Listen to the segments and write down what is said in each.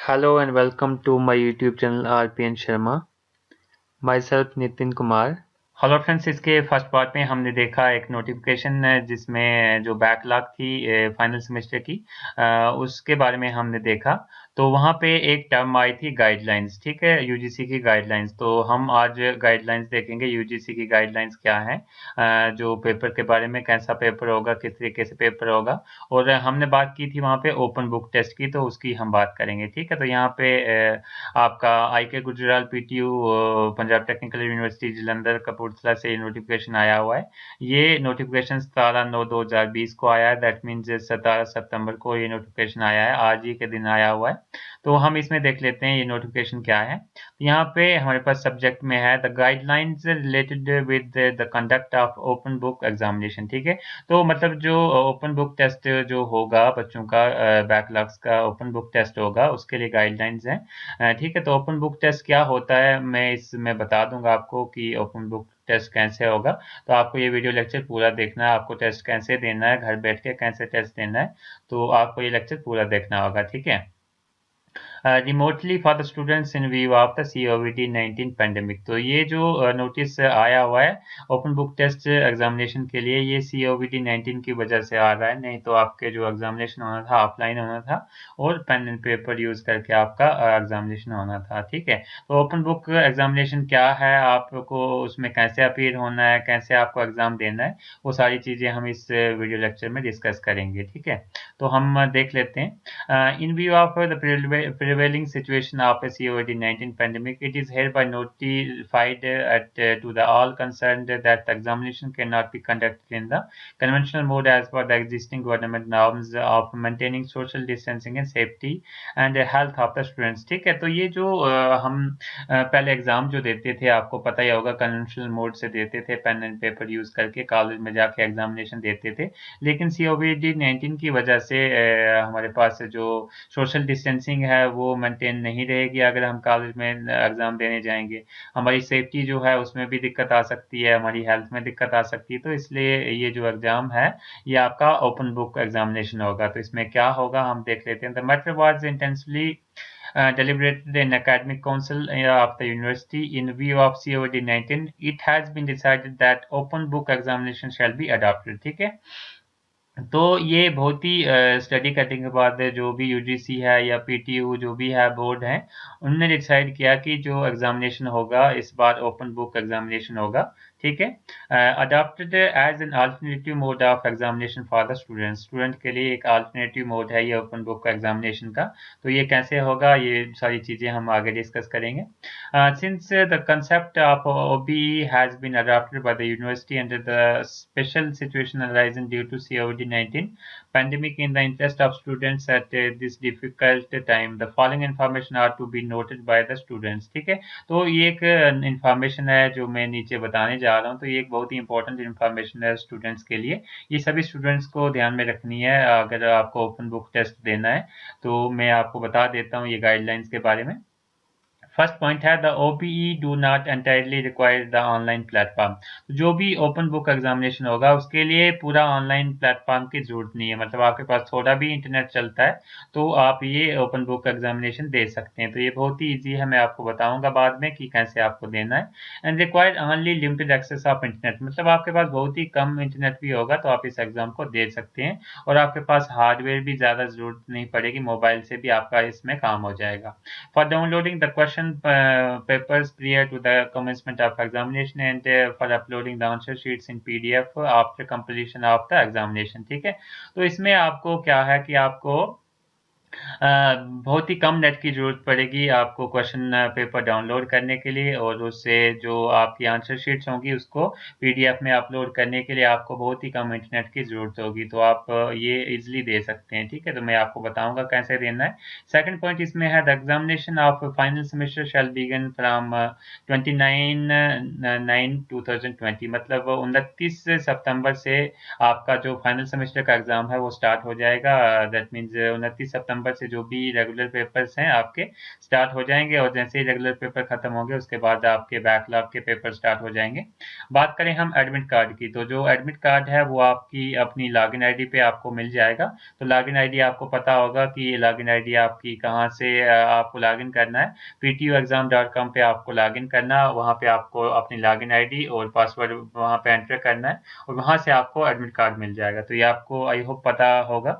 Hello and welcome to my YouTube channel RPN Sharma. Myself Nitin Kumar. Hello friends, इसके first part में हमने देखा एक notification जिसमें जो बैकलॉग थी फाइनल सेमेस्टर की, उसके बारे में हमने देखा। तो वहाँ पे एक टर्म आई थी गाइडलाइंस, ठीक है, यूजीसी की गाइडलाइंस। तो हम आज गाइडलाइंस देखेंगे, यूजीसी की गाइडलाइंस क्या है, जो पेपर के बारे में, कैसा पेपर होगा, किस तरीके से पेपर होगा। और हमने बात की थी वहाँ पे ओपन बुक टेस्ट की, तो उसकी हम बात करेंगे, ठीक है। तो यहाँ पे आपका IK Gujral PTU Punjab technical university Jalandhar Kapurthala से नोटिफिकेशन आया हुआ है। ये नोटिफिकेशन 17/9/2020 को आया है। दैट मीन्स 17 सितंबर को ये नोटिफिकेशन आया है, आज ही के दिन आया हुआ है। तो हम इसमें देख लेते हैं ये नोटिफिकेशन क्या है। यहाँ पे हमारे पास सब्जेक्ट में है the guidelines related with the conduct of open book examination, ठीक है। तो मतलब जो ओपन बुक टेस्ट जो होगा बच्चों का, बैकलॉग्स का ओपन बुक टेस्ट होगा, उसके लिए गाइडलाइंस हैं, ठीक है। तो ओपन बुक टेस्ट क्या होता है, मैं इसमें बता दूंगा आपको कि ओपन बुक टेस्ट कैसे होगा। तो आपको ये वीडियो लेक्चर पूरा देखना है, आपको टेस्ट कैसे देना है, घर बैठ के कैसे टेस्ट देना है, तो आपको ये लेक्चर पूरा देखना होगा, ठीक है। Remotely for the students in view of the COVID-19 pandemic. तो ये जो नोटिस आया हुआ है ओपन बुक टेस्ट एग्जामिनेशन के लिए, ये COVID-19 की वजह से आ रहा है। नहीं तो आपके जो एग्जामिनेशन होना था ऑफलाइन होना था, और पेन एंड पेपर यूज करके आपका एग्जामिनेशन होना था, ठीक है। तो ओपन बुक एग्जामिनेशन क्या है, आपको उसमें कैसे अपीयर होना है, कैसे आपको एग्जाम देना है, वो सारी चीजें हम इस वीडियो लेक्चर में डिस्कस करेंगे, ठीक है। तो हम देख लेते हैं। In view of the prevailing situation of a COVID-19 pandemic, it is hereby notified to the all concerned that the examination cannot be conducted in the conventional mode as per the existing government norms of maintaining social distancing and safety and health of the students, ठीक है। तो ये जो हम पहले exam जो देते थे, आपको पता ही होगा कन्वेंशनल मोड से देते थे, पेन एंड पेपर यूज करके कॉलेज में जाके एग्जामिनेशन देते थे। लेकिन COVID-19 की वजह से हमारे पास जो सोशल डिस्टेंसिंग है वो मेंटेन नहीं रहेगी अगर हम कॉलेज में एग्ज़ाम देने जाएंगे। हमारी सेफ्टी जो है उसमें भी दिक्कत आ सकती है, हमारी हेल्थ में दिक्कत आ सकती है। तो इसलिए ये जो एग्ज़ाम है ये आपका ओपन बुक एग्जामिनेशन होगा। तो इसमें क्या होगा हम देख लेते हैं। The matter was intensely deliberated in academic council of the university in view of COVID-19, it has been decided that open book examination shall be adopted, ठीक है। तो ये बहुत ही स्टडी करने के बाद जो भी यूजीसी है या पीटीयू जो भी है बोर्ड है, उन्होंने डिसाइड किया कि जो एग्जामिनेशन होगा इस बार ओपन बुक एग्जामिनेशन होगा, ठीक है। Adopted as an alternative mode of examination for the students, student के लिए एक अल्टरनेटिव मोड है ये ओपन बुक एग्जामिनेशन का। तो ये कैसे होगा, ये सारी चीज़ें हम आगे डिस्कस करेंगे। Since the concept of OBE has been adopted by the university under the special situation arising due to COVID-19 pandemic, in the interest of students at this difficult time, the following information are to be noted by the students, ठीक है। तो ये एक information है जो मैं नीचे बताने जा रहा हूँ। तो ये एक बहुत ही इंपॉर्टेंट इंफॉर्मेशन है स्टूडेंट्स के लिए। ये सभी स्टूडेंट्स को ध्यान में रखनी है अगर आपको ओपन बुक टेस्ट देना है। तो मैं आपको बता देता हूँ ये गाइडलाइंस के बारे में। फर्स्ट पॉइंट है the OBE do not entirely require the online platform. जो भी ओपन बुक एग्जामिनेशन होगा उसके लिए पूरा ऑनलाइन प्लेटफॉर्म की जरूरत नहीं है। मतलब आपके पास थोड़ा भी इंटरनेट चलता है तो आप ये ओपन बुक एग्जामिनेशन दे सकते हैं। तो ये बहुत ही ईजी है, मैं आपको बताऊंगा बाद में कि कैसे आपको देना है। And require only limited access of internet, मतलब आपके पास बहुत ही कम इंटरनेट भी होगा तो आप इस एग्जाम को दे सकते हैं। और आपके पास हार्डवेयर भी ज़्यादा जरूरत नहीं पड़ेगी, मोबाइल से भी आपका इसमें काम हो जाएगा। For downloading the question papers prior to the commencement of examination and for uploading the answer sheets in PDF after completion of the examination, ठीक है। तो इसमें आपको क्या है कि आपको बहुत ही कम नेट की ज़रूरत पड़ेगी आपको क्वेश्चन पेपर डाउनलोड करने के लिए, और उससे जो आपकी आंसर शीट्स होंगी उसको पीडीएफ में अपलोड करने के लिए आपको बहुत ही कम इंटरनेट की ज़रूरत होगी। तो आप ये इजीली दे सकते हैं, ठीक है। तो मैं आपको बताऊंगा कैसे देना है। सेकंड पॉइंट इसमें है the examination of final semester shall begin from 29/9/2020, मतलब 29 सितंबर से आपका जो फाइनल सेमेस्टर का एग्जाम है वो स्टार्ट हो जाएगा। दैट मीन्स 29 सितंबर सितंबर से जो भी रेगुलर पेपर्स हैं आपके स्टार्ट हो जाएंगे, और जैसे ही रेगुलर पेपर खत्म होंगे उसके बाद आपके बैकलॉग के पेपर स्टार्ट हो जाएंगे। बात करें हम एडमिट कार्ड की, तो जो एडमिट कार्ड है वो आपकी अपनी लॉगिन आईडी पे आपको मिल जाएगा। तो लॉगिन आईडी आपको पता होगा कि ये लॉगिन आईडी आपकी कहाँ से आपको लॉगिन करना है। ptuexam.com पे आपको लॉगिन करना, वहाँ पे आपको अपनी लॉगिन आईडी और पासवर्ड वहाँ पे एंटर करना है, और वहाँ से आपको एडमिट कार्ड मिल जाएगा। तो ये आपको आई होप पता होगा।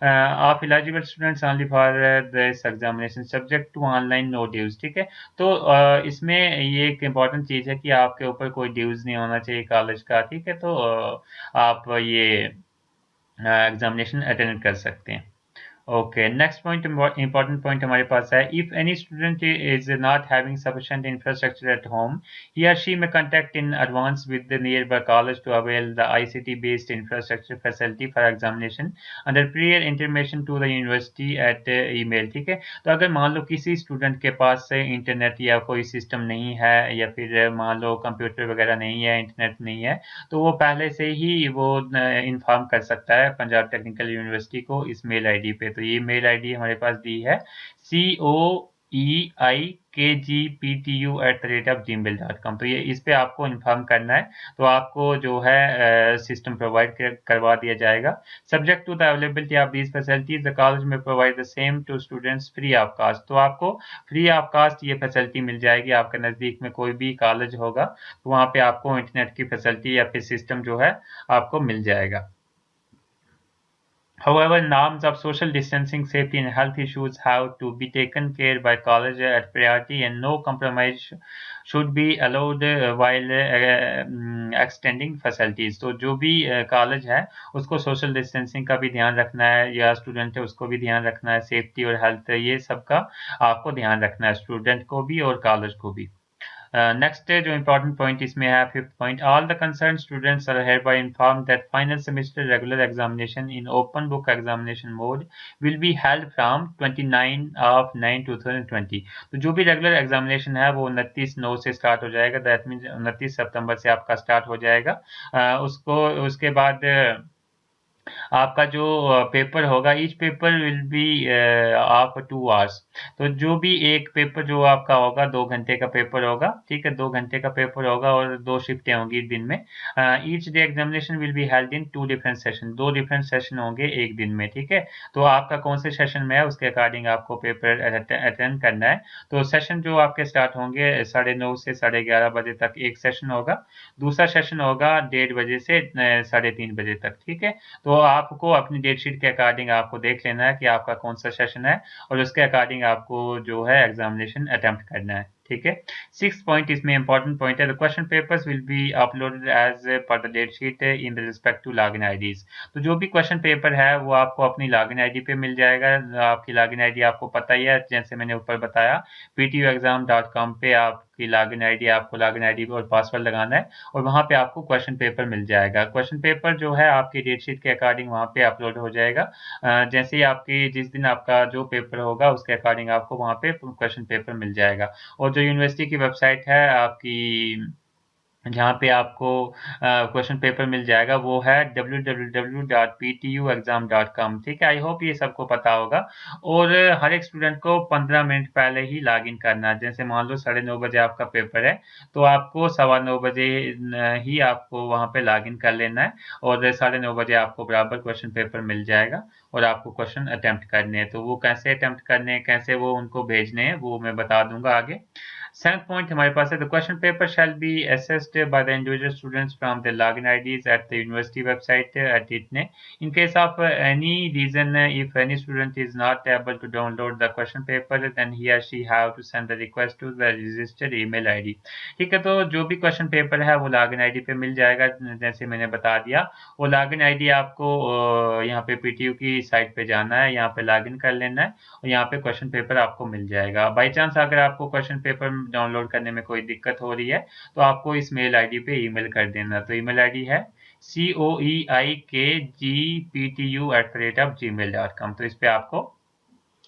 आप eligible students only for this examination subject to online no dues, ठीक है। तो इसमें ये एक इम्पॉर्टेंट चीज़ है कि आपके ऊपर कोई ड्यूज नहीं होना चाहिए कॉलेज का, ठीक है। तो आप ये एग्जामिनेशन अटेंड कर सकते हैं। Okay, next point, important point हमारे पास है, if any student is not having sufficient infrastructure at home, he or she may contact in advance with the nearby college to avail the ICT based infrastructure facility for examination under prior intimation to the university at email, ठीक है। तो अगर मान लो किसी student के पास से internet या कोई सिस्टम नहीं है, या फिर मान लो कंप्यूटर वगैरह नहीं है, इंटरनेट नहीं है, तो वो पहले से ही वो इन्फॉर्म कर सकता है पंजाब टेक्निकल यूनिवर्सिटी को इस मेल आईडी पे। तो ये मेल आईडी हमारे पास दी है coeikgptu@gmail.com। तो ये इस पे आपको इन्फॉर्म करना है, तो आपको जो है सिस्टम प्रोवाइड करवा दिया जाएगा। Subject to the availability of these facilities the college may provide the same to students free of cost. तो आपको फ्री ऑफ कास्ट ये फैसिलिटी मिल जाएगी। आपके नज़दीक में कोई भी कॉलेज होगा तो वहाँ पे आपको इंटरनेट की फैसिलिटी या फिर सिस्टम जो है आपको मिल जाएगा। However, norms of social distancing, safety and health issues have to be taken care by college at priority, and no compromise should be allowed while extending facilities। तो जो भी कॉलेज है उसको सोशल डिस्टेंसिंग का भी ध्यान रखना है, या स्टूडेंट है उसको भी ध्यान रखना है, सेफ्टी और हेल्थ ये सब का आपको ध्यान रखना है, स्टूडेंट को भी और कॉलेज को भी। नेक्स्ट जो इम्पोर्टेंट पॉइंट इसमें है, fifth point, all the concern students are hereby informed that final semester regular examination in open book examination mode will be held from 29/9/2020। तो जो भी रेगुलर एग्जामिनेशन है वो 29/9 से स्टार्ट हो जाएगा, दैट मीन्स 29 सितंबर से आपका स्टार्ट हो जाएगा। उसको उसके बाद आपका जो पेपर होगा, each paper will be of 2 hours. तो जो भी एक पेपर जो आपका होगा 2 घंटे का पेपर होगा, ठीक है, 2 घंटे का पेपर होगा और 2 शिफ्टें होंगी दिन में। Each day examination will be held in 2 different session, 2 different session होंगे एक दिन में, ठीक है। तो आपका कौन से सेशन में है उसके अकॉर्डिंग आपको पेपर अटेंड करना है। तो सेशन जो आपके स्टार्ट होंगे 9:30 से 11:30 बजे तक एक सेशन होगा, दूसरा सेशन होगा 1:30 बजे से 3:30 बजे तक, ठीक है। तो आपको अपनी डेट शीट के अकॉर्डिंग आपको देख लेना है कि आपका कौन सा सेशन है, और उसके अकॉर्डिंग आपको जो है एग्जामिनेशन अटेम्प्ट करना है, ठीक है। 6th पॉइंट इसमें इंपॉर्टेंट पॉइंट है, the question papers will be uploaded as per the date sheet in respect to login IDs. तो जो भी क्वेश्चन पेपर है वो आपको अपनी लॉगिन आईडी पे मिल जाएगा। आपकी लॉगिन आईडी आपको पता ही है, जैसे मैंने ऊपर बताया, ptuexam.com पे आपकी लॉगिन आईडी, आपको लॉगिन आईडी और पासवर्ड लगाना है, और वहाँ पे आपको क्वेश्चन पेपर मिल जाएगा। क्वेश्चन पेपर जो है आपकी डेट शीट के अकॉर्डिंग वहाँ पे अपलोड हो जाएगा। जैसे ही आपकी जिस दिन आपका जो पेपर होगा उसके अकॉर्डिंग आपको वहाँ पे क्वेश्चन पेपर मिल जाएगा। और जो यूनिवर्सिटी की वेबसाइट है आपकी, जहाँ पे आपको क्वेश्चन पेपर मिल जाएगा, वो है www.ptuexam.com, ठीक है। आई होप ये सबको पता होगा। और हर एक स्टूडेंट को 15 मिनट पहले ही लॉगिन करना है। जैसे मान लो 9:30 बजे आपका पेपर है, तो आपको 9:15 बजे ही आपको वहाँ पे लॉगिन कर लेना है, और 9:30 बजे आपको बराबर क्वेश्चन पेपर मिल जाएगा, और आपको क्वेश्चन अटेम्प्ट करने हैं। तो वो कैसे अटेम्प्ट करने हैं, कैसे वो उनको भेजने हैं, वो मैं बता दूंगा आगे। 7th पॉइंट हमारे पास है, the question paper shall be assessed by the individual students from the login IDs at the university website at इटने। In case of any reason if any student is not able to download the question paper, then he or she have to send the request to the registered email ID, ठीक है। तो जो भी question paper है वो login ID पे मिल जाएगा, जैसे मैंने बता दिया। वो लॉगिन आईडी आपको यहाँ पे पीटीयू की साइट पे जाना है, यहाँ पे लॉगिन कर लेना है, और यहाँ पे क्वेश्चन पेपर आपको मिल जाएगा। बाई चांस अगर आपको क्वेश्चन पेपर डाउनलोड करने में कोई दिक्कत हो रही है तो आपको इस मेल आईडी पे ईमेल कर देना। तो ईमेल आईडी है coeikgptu@gmail.com। तो इस पे आपको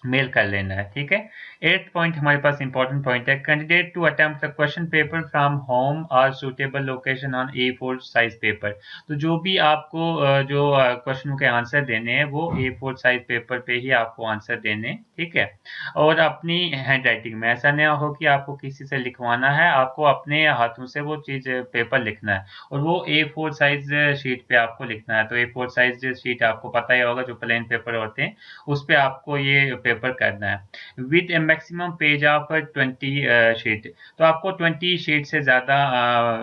मेल कर लेना है। ठीक है, 8th पॉइंट हमारे पास इंपॉर्टेंट पॉइंट है, candidate to attempt the question paper from home or suitable location on A4 size paper. तो जो भी आपको जो क्वेश्चन के आंसर देने हैं वो A4 साइज पेपर पे ही आपको आंसर देने। ठीक है, और अपनी हैंड राइटिंग में, ऐसा नहीं हो कि आपको किसी से लिखवाना है, आपको अपने हाथों से वो चीज पेपर लिखना है और वो A4 साइज शीट पे आपको लिखना है। तो A4 साइज शीट आपको पता ही होगा, जो प्लेन पेपर होते हैं उस पे आपको ये पेपर करना है with A maximum page of 20 sheet. तो आपको 20 शीट से ज़्यादा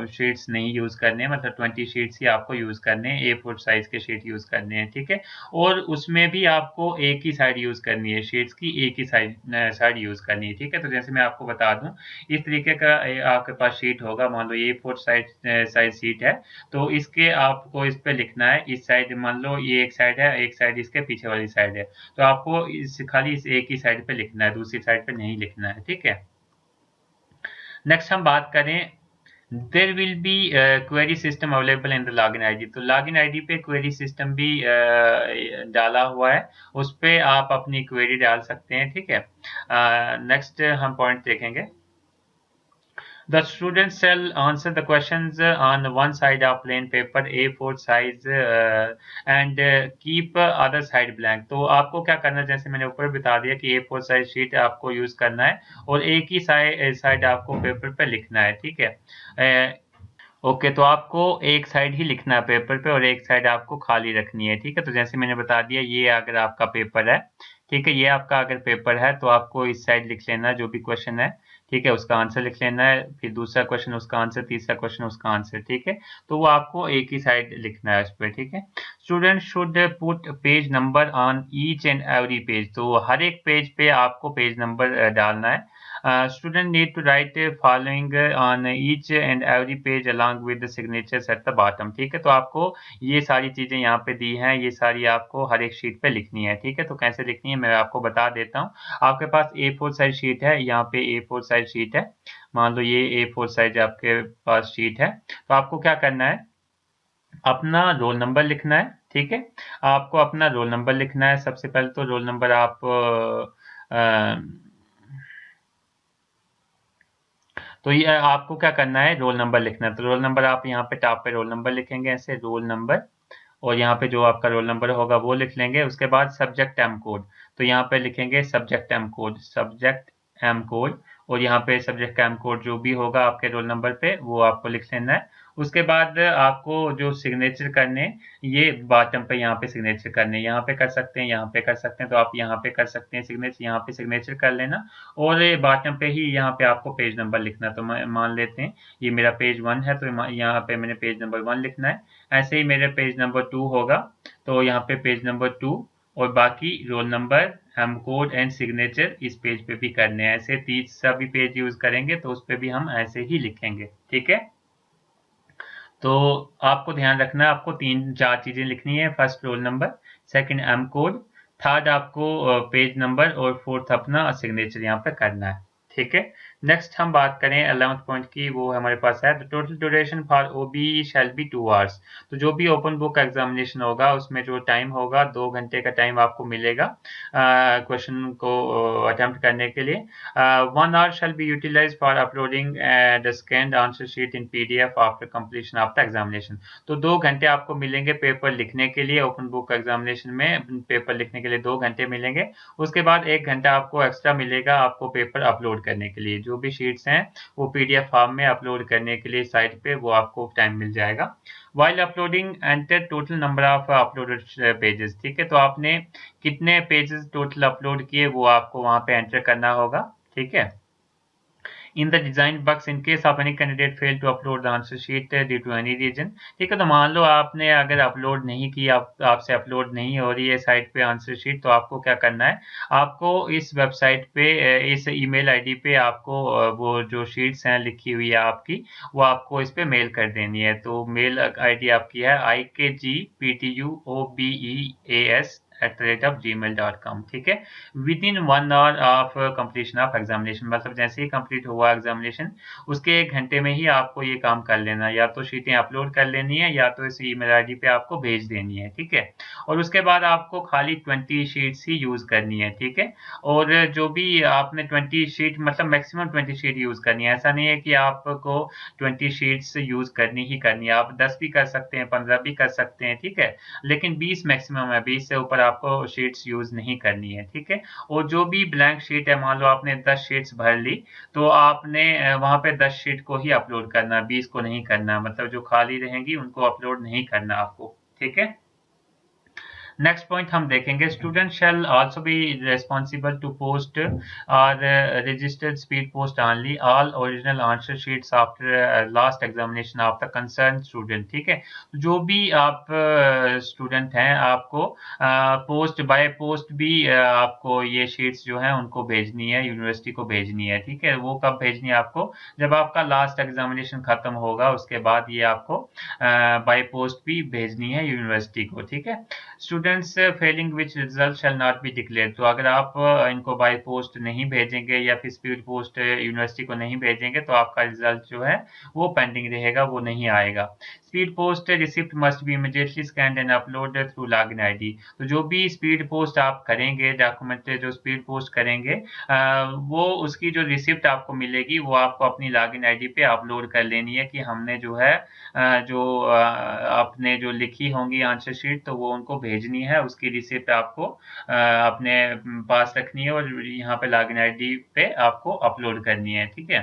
शीट्स नहीं यूज़ करने, मतलब 20 शीट्स ही आपको यूज़ करने हैं, A4 साइज के शीट यूज़ करने हैं। ठीक है, और उसमें भी आपको एक ही साइड यूज़ करनी है, शीट्स की एक ही साइड यूज़ करनी है। ठीक है, तो जैसे मैं आपको बता दूं, इस तरीके का आपके पास शीट होगा, मान लो ये A4 साइज शीट है, तो इसके आपको इस पे लिखना है, इस साइड मान लो ये एक साइड है, एक साइड इसके पीछे वाली साइड है, तो आपको खाली इस एक ही साइड पे लिखना है, दूसरी साइड पे नहीं लिखना है। ठीक है, नेक्स्ट हम बात करें, there will be query system available in the login ID. तो लॉगिन आईडी पे क्वेरी सिस्टम भी डाला हुआ है, उस पे आप अपनी क्वेरी डाल सकते हैं। ठीक है, नेक्स्ट हम पॉइंट देखेंगे, the students shall answer the questions on one side of plain paper A4 size and keep other side blank। तो आपको क्या करना है, जैसे मैंने ऊपर बता दिया कि A4 साइज शीट आपको यूज करना है और एक ही साइड आपको पेपर पे लिखना है। ठीक है, ओके, तो आपको एक साइड ही लिखना है पेपर पे और एक साइड आपको खाली रखनी है। ठीक है, तो जैसे मैंने बता दिया, ये अगर आपका पेपर है, ठीक है, ये आपका अगर पेपर है तो आपको इस साइड लिख लेना है जो भी क्वेश्चन है। ठीक है, उसका आंसर लिख लेना है, फिर दूसरा क्वेश्चन उसका आंसर, तीसरा क्वेश्चन उसका आंसर। ठीक है, तो वो आपको एक ही साइड लिखना है उस पर। ठीक है, student should put page number on each and every page. तो हर एक पेज पे आपको पेज नंबर डालना है। Student need to write following on each and every page along with the signatures at the bottom। ठीक है, तो आपको ये सारी चीजें यहाँ पे दी हैं, ये सारी आपको हर एक शीट पे लिखनी है। ठीक है, तो कैसे लिखनी है मैं आपको बता देता हूँ। आपके पास A4 साइज शीट है, यहाँ पे A4 साइज शीट है, मान लो ये A4 साइज आपके पास शीट है, तो आपको क्या करना है, अपना रोल नंबर लिखना है। ठीक है, आपको अपना रोल नंबर लिखना है। सबसे पहले तो रोल नंबर आप तो ये आपको क्या करना है, रोल नंबर लिखना है। तो रोल नंबर आप यहाँ पे टॉप पे रोल नंबर लिखेंगे, ऐसे रोल नंबर, और यहाँ पे जो आपका रोल नंबर होगा वो लिख लेंगे। उसके बाद सब्जेक्ट एम कोड, तो यहाँ पे लिखेंगे subject M code, subject M code, और यहाँ पे सब्जेक्ट एम कोड जो भी होगा आपके रोल नंबर पे वो आपको लिख लेना है। उसके बाद आपको जो सिग्नेचर करने, ये बॉटम पे यहाँ पे सिग्नेचर करने, यहाँ पे कर सकते हैं, यहाँ पे कर सकते हैं, तो आप यहाँ पे कर सकते हैं सिग्नेचर, यहाँ पे सिग्नेचर कर लेना, और बॉटम पे ही यहाँ पे आपको पेज नंबर लिखना। तो मान लेते हैं ये मेरा पेज 1 है, तो यहाँ पे मैंने पेज नंबर 1 लिखना है। ऐसे ही मेरे पेज नंबर 2 होगा, तो यहाँ पे पेज नंबर 2, और बाकी रोल नंबर, हम कोड एंड सिग्नेचर इस पेज पे भी करने हैं। ऐसे तीसरा भी पेज यूज करेंगे तो उस पे भी हम ऐसे ही लिखेंगे। ठीक है, तो आपको ध्यान रखना है, आपको 3-4 चीजें लिखनी है। First roll number, second M code, third आपको पेज नंबर, और फोर्थ अपना सिग्नेचर यहाँ पे करना है। ठीक है, नेक्स्ट हम बात करें 11th पॉइंट की, वो हमारे पास है, the total duration for OB shall be 2 hours. तो जो भी ओपन बुक एग्जामिनेशन होगा उसमें जो टाइम होगा, 2 घंटे का टाइम आपको मिलेगा क्वेश्चन को अटेम्प्ट करने के लिए। 1 hour shall be utilized for uploading the scanned answer sheet in PDF after completion of the examination। तो 2 घंटे आपको मिलेंगे पेपर लिखने के लिए, ओपन बुक एग्जामिनेशन में पेपर लिखने के लिए 2 घंटे मिलेंगे। उसके बाद 1 घंटा आपको एक्स्ट्रा मिलेगा आपको पेपर अपलोड करने के लिए, जो भी शीट्स हैं वो PDF फॉर्म में अपलोड करने के लिए साइट पे वो आपको टाइम मिल जाएगा। While uploading enter total number of uploaded pages. ठीक है, तो आपने कितने पेजेस टोटल अपलोड किए वो आपको वहां पे एंटर करना होगा। ठीक है, in the design box in case of any candidate fail to upload the answer sheet due to any reason। ठीक है, तो मान लो आपने अगर अपलोड नहीं की, आपसे अपलोड नहीं हो रही है साइट पे आंसर शीट, तो आपको क्या करना है, आपको इस वेबसाइट पे, इस ईमेल आईडी पे आपको वो जो शीट्स हैं लिखी हुई है आपकी, वो आपको इस पे मेल कर देनी है। तो मेल आईडी आपकी है IKGPTUOBEAS gmail.com। ठीक है, with in 1 hour of completion of examination, मतलब जैसे ही कंप्लीट हुआ एग्जामिनेशन उसके 1 घंटे में ही आपको ये काम कर लेना है, या तो शीटें अपलोड कर लेनी है या तो इस ईमेल आईडी पे आपको भेज देनी है। ठीक है, और उसके बाद आपको खाली 20 शीट्स ही यूज करनी है। ठीक है, और जो भी आपने 20 शीट मतलब मैक्सिमम 20 शीट यूज करनी है, ऐसा नहीं है कि आपको 20 शीट्स यूज करनी ही करनी है, आप 10 भी कर सकते हैं, 15 भी कर सकते हैं। ठीक है, लेकिन 20 मैक्सिमम है, 20 से ऊपर आपको शीट्स यूज नहीं करनी है। ठीक है, और जो भी ब्लैंक शीट है, मान लो आपने 10 शीट्स भर ली तो आपने वहां पे 10 शीट को ही अपलोड करना है, 20 को नहीं करना, मतलब जो खाली रहेंगी उनको अपलोड नहीं करना आपको। ठीक है, नेक्स्ट पॉइंट हम देखेंगे, student shall also be responsible to post or registered speed post only all original answer sheets after last examination of the concern student. ठीक है, जो भी आप स्टूडेंट हैं आपको पोस्ट बाय पोस्ट भी आपको ये शीट्स जो हैं उनको भेजनी है, यूनिवर्सिटी को भेजनी है। ठीक है, वो कब भेजनी है आपको, जब आपका लास्ट एग्जामिनेशन खत्म होगा उसके बाद ये आपको बाय पोस्ट भी भेजनी है यूनिवर्सिटी को। ठीक है, students Fehling which result shall not be declare, तो अगर आप इनको बाय पोस्ट नहीं भेजेंगे या फिर स्पीड पोस्ट यूनिवर्सिटी को नहीं भेजेंगे तो आपका रिजल्ट जो है वो पेंडिंग रहेगा, वो नहीं आएगा। Speed post receipt must be immediately scanned and upload through login ID, तो जो भी स्पीड पोस्ट आप करेंगे, डॉक्यूमेंट जो स्पीड पोस्ट करेंगे वो उसकी जो रिसिप्ट आपको मिलेगी वो आपको अपनी लॉगिन आईडी पे अपलोड कर लेनी है कि हमने जो है आपने जो लिखी होंगी आंसर शीट तो वो उनको भेजनी है, उसकी रिसिप्ट आपको अपने पास रखनी है और यहाँ पे लॉगिन आईडी पे आपको अपलोड करनी है। ठीक है,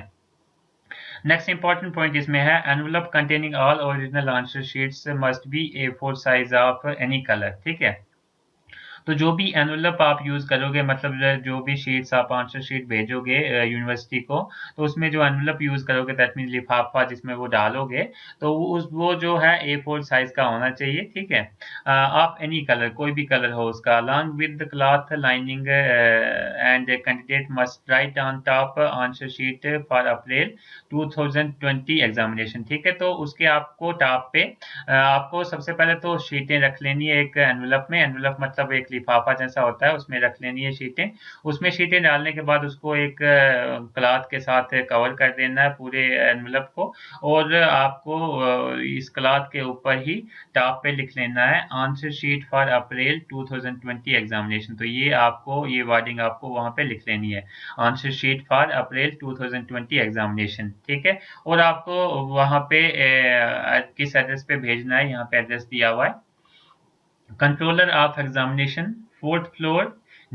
नेक्स्ट इंपॉर्टेंट पॉइंट इसमें है, envelope containing all original answer sheets must be A4 size of any colour. ठीक है, तो जो भी एनवलप आप यूज करोगे, मतलब जो भी शीट्स आप आंसर शीट भेजोगे यूनिवर्सिटी को, तो उसमें जो एनवलप यूज करोगे दैट मीन लिफाफा जिसमें वो डालोगे, तो वो जो है A4 साइज का होना चाहिए। ठीक है, ऑफ एनी कलर, कोई भी कलर हो उसका, along with the cloth lining and candidate must write on top answer sheet for April 2020 examination. ठीक है, तो उसके आपको टॉप पे आपको सबसे पहले तो शीटें रख लेनी है एक एनवलप में, एनवलप मतलब एक लिफाफा जैसा होता है, उसमें रख लेनी है शीटें। उसमें शीटें डालने के बाद उसको एक क्लॉथ के साथ कवर कर देना है पूरे एनवलप को, और आपको इस क्लॉथ के ऊपर ही टॉप पे लिख लेना है answer sheet for April 2020 examination, तो ये आपको ये वर्डिंग आपको वहां पे लिख लेनी है, answer sheet for April 2020 examination. ठीक है, और आपको वहां पे किस एड्रेस पे भेजना है, यहाँ पे एड्रेस दिया हुआ है, controller of examination, 4th floor,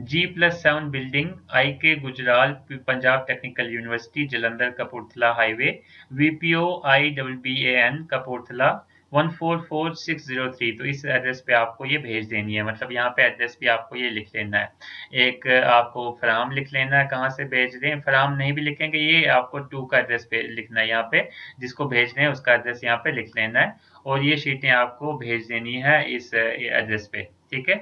G+7 building, IK Gujral, Punjab technical university, Jalandhar Kapurthala highway, VPO IBBAN Kapurthala 144603, तो इस एड्रेस पे आपको ये भेज देनी है, मतलब यहाँ पे एड्रेस भी आपको ये लिख लेना है। एक आपको फ्राम लिख लेना है, कहाँ से भेज रहे हैं, फ्राम नहीं भी लिखेंगे, ये आपको टू का एड्रेस पे लिखना है, यहाँ पे जिसको भेज रहे हैं उसका एड्रेस यहाँ पे लिख लेना है, और ये शीटें आपको भेज देनी है इस एड्रेस पे। ठीक है,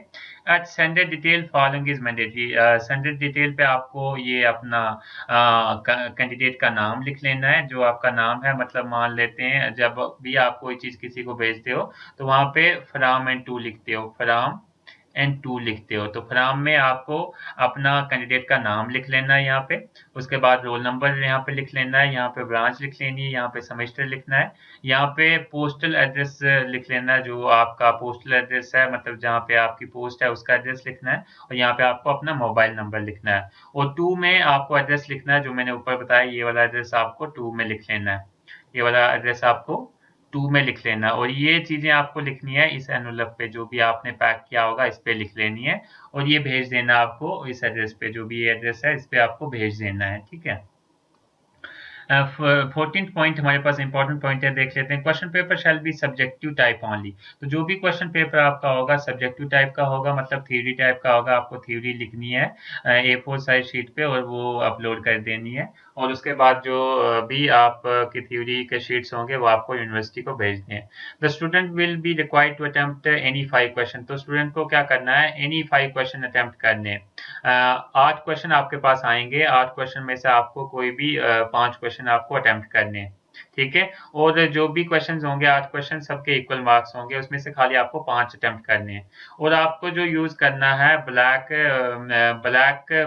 at sender detail following is mandatory, sender detail पे आपको ये अपना कैंडिडेट का नाम लिख लेना है, जो आपका नाम है, मतलब मान लेते हैं जब भी आप कोई चीज किसी को भेजते हो तो वहां पे फ्राम एंड टू लिखते हो, फ्राम एंड टू लिखते हो, तो फ्राम में आपको अपना कैंडिडेट का नाम लिख लेना है यहाँ पे, उसके बाद रोल नंबर यहाँ पे लिख लेना है, यहाँ पे ब्रांच लिख लेनी है, यहाँ पे सेमेस्टर लिखना है, यहाँ पे पोस्टल एड्रेस लिख लेना है, जो आपका पोस्टल एड्रेस है, मतलब जहाँ पे आपकी पोस्ट है उसका एड्रेस लिखना है, और यहाँ पे आपको अपना मोबाइल नंबर लिखना है, और टू में आपको एड्रेस लिखना है जो मैंने ऊपर बताया, ये वाला एड्रेस आपको टू में लिख लेना है, ये वाला एड्रेस आपको टू में लिख लेना, और ये चीजें आपको लिखनी है इस एनवलप पे, जो भी आपने पैक किया होगा इस पे लिख लेनी है, और ये भेज देना आपको इस एड्रेस पे, जो भी एड्रेस है इस पे आपको भेज देना है। ठीक है, 14th पॉइंट हमारे पास इंपॉर्टेंट पॉइंट है, देख लेते हैं, question paper shall be subjective type only, तो जो भी क्वेश्चन पेपर आपका होगा सब्जेक्टिव टाइप का होगा, मतलब थ्योरी टाइप का होगा, आपको थ्योरी लिखनी है A4 साइज शीट पे और वो अपलोड कर देनी है, और उसके बाद जो भी आप की थ्योरी के शीट्स होंगे वो आपको यूनिवर्सिटी को भेजने हैं। The student will be required to attempt any 5 question, तो स्टूडेंट को क्या करना है, एनी 5 क्वेश्चन अटेम्प्ट करने हैं, 8 क्वेश्चन आपके पास आएंगे, 8 क्वेश्चन में से आपको कोई भी 5 क्वेश्चन आपको अटेम्प्ट करने हैं। ठीक है। और जो भी क्वेश्चंस होंगे 8 क्वेश्चन सबके इक्वल मार्क्स होंगे, उसमें से खाली आपको 5 अटेम्प्ट करने हैं। और आपको जो यूज करना है ब्लैक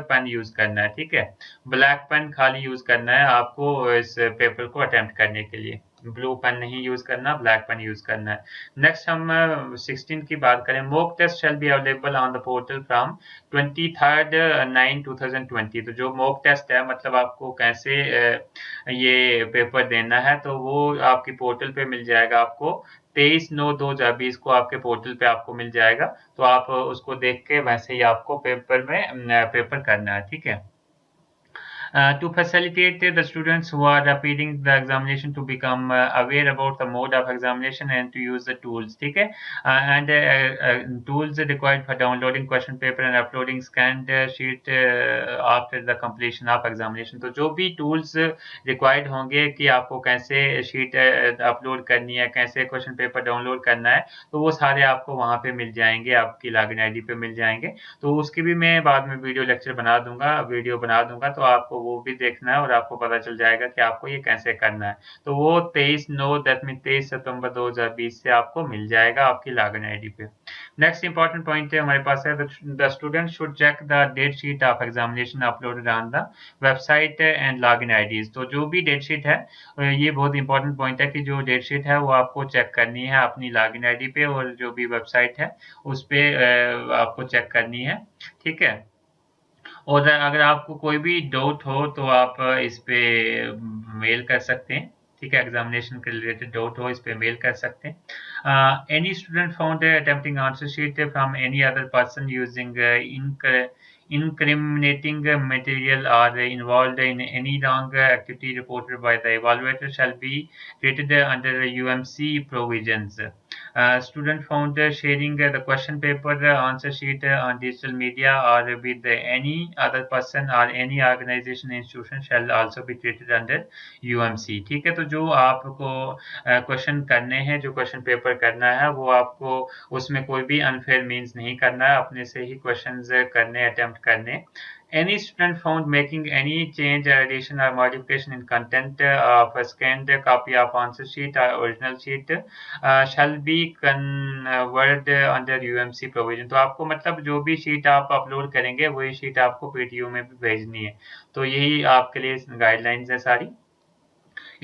पेन यूज करना है, ठीक है। ब्लैक पेन खाली यूज करना है आपको इस पेपर को अटेम्प्ट करने के लिए, ब्लू पेन नहीं यूज करना, ब्लैक पेन यूज करना है। नेक्स्ट हम 16 की बात करें। Mock test shall be available on the portal from 23/9/2020। तो जो मॉक टेस्ट है मतलब आपको कैसे ये पेपर देना है, तो वो आपकी पोर्टल पे मिल जाएगा आपको। 23/9/2020 को आपके पोर्टल पे आपको मिल जाएगा। तो आप उसको देख के वैसे ही आपको पेपर करना है, ठीक है। To facilitate the students who are appearing the examination to become aware about the mode of examination and to use the tools, ठीक है। And tools required for downloading question paper and uploading scanned sheet after the completion of examination। तो जो भी tools required होंगे कि आपको कैसे sheet upload करनी है, कैसे क्वेश्चन पेपर डाउनलोड करना है, तो वो सारे आपको वहाँ पे मिल जाएंगे, आपकी लॉगिन आईडी पे मिल जाएंगे। तो उसकी भी मैं बाद में वीडियो बना दूंगा, तो आपको वो भी देखना है और आपको पता चल जाएगा कि आपको ये कैसे करना है। तो वो 23 सितंबर 2020 से आपको मिल जाएगा आपकी लॉगिन आईडी पे। नेक्स्ट इंपॉर्टेंट पॉइंट है हमारे पास है the student should check the date sheet of examination uploaded on the website and login IDs. तो जो भी डेट शीट है, ये बहुत इंपॉर्टेंट पॉइंट है कि जो डेट शीट है वो आपको चेक करनी है अपनी लॉगिन आईडी पे, और जो भी वेबसाइट है उस पे आपको चेक करनी है, ठीक है। और अगर आपको कोई भी डाउट हो तो आप इस पे मेल कर सकते हैं, ठीक है। एग्जामिनेशन के रिलेटेड डाउट हो इस पे मेल कर सकते हैं। Any student found attempting answer sheet from any other person using incriminating material or involved in any wrong activity reported by the evaluator shall be treated under UMC provisions. Student found sharing the question paper answer sheet on digital media or with any other person or any organization institution shall also be treated under UMC, ठीक है। तो जो आपको question करने हैं, जो question paper करना है, वो आपको उसमें कोई भी अनफेयर मीन्स नहीं करना है, अपने से ही क्वेश्चंस करने, अटेम्प्ट करने। Any student found making any change, addition or modification in content of a scanned copy of answer sheet or original sheet shall be converted under UMC provision। तो आपको मतलब जो भी शीट आप अपलोड करेंगे वही शीट आपको पीटीयू में भी भेजनी है। तो यही आपके लिए गाइडलाइंस है सारी।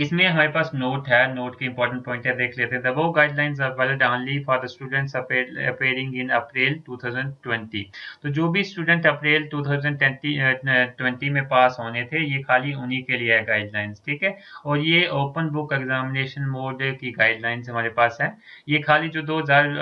इसमें हमारे पास नोट है, नोट की इंपॉर्टेंट पॉइंट है, देख लेते हैं। द वो guidelines are valid only for the students appearing in April 2020। तो जो भी स्टूडेंट अप्रैल 2020 में पास होने थे, ये खाली उन्हीं के लिए है गाइडलाइंस, ठीक है। और ये ओपन बुक एग्जामिनेशन मोड की गाइडलाइंस हमारे पास है। ये खाली जो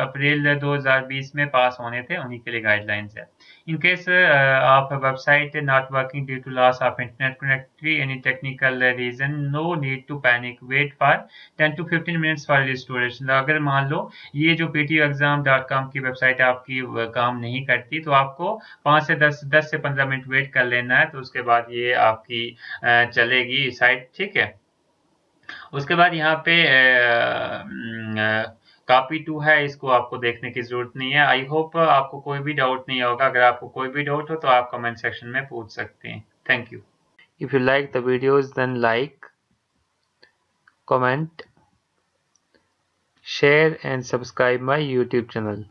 अप्रैल 2020 में पास होने थे उन्हीं के लिए गाइडलाइंस है। In case of a website not working due to loss of internet connectivity, any technical reason, no need to panic. Wait for 10 to 15 minutes for restoration। अगर मान लो ये जो ptuexam.com की वेबसाइट आपकी काम नहीं करती, तो आपको 5 से 10 से 15 मिनट वेट कर लेना है। तो उसके बाद ये आपकी चलेगी साइट, ठीक है। उसके बाद यहाँ पे कॉपी 2 है, इसको आपको देखने की जरूरत नहीं है। आई होप आपको कोई भी डाउट नहीं होगा। अगर आपको कोई भी डाउट हो तो आप कमेंट सेक्शन में पूछ सकते हैं। Thank you. If you like the videos then like, comment, share and subscribe my YouTube channel.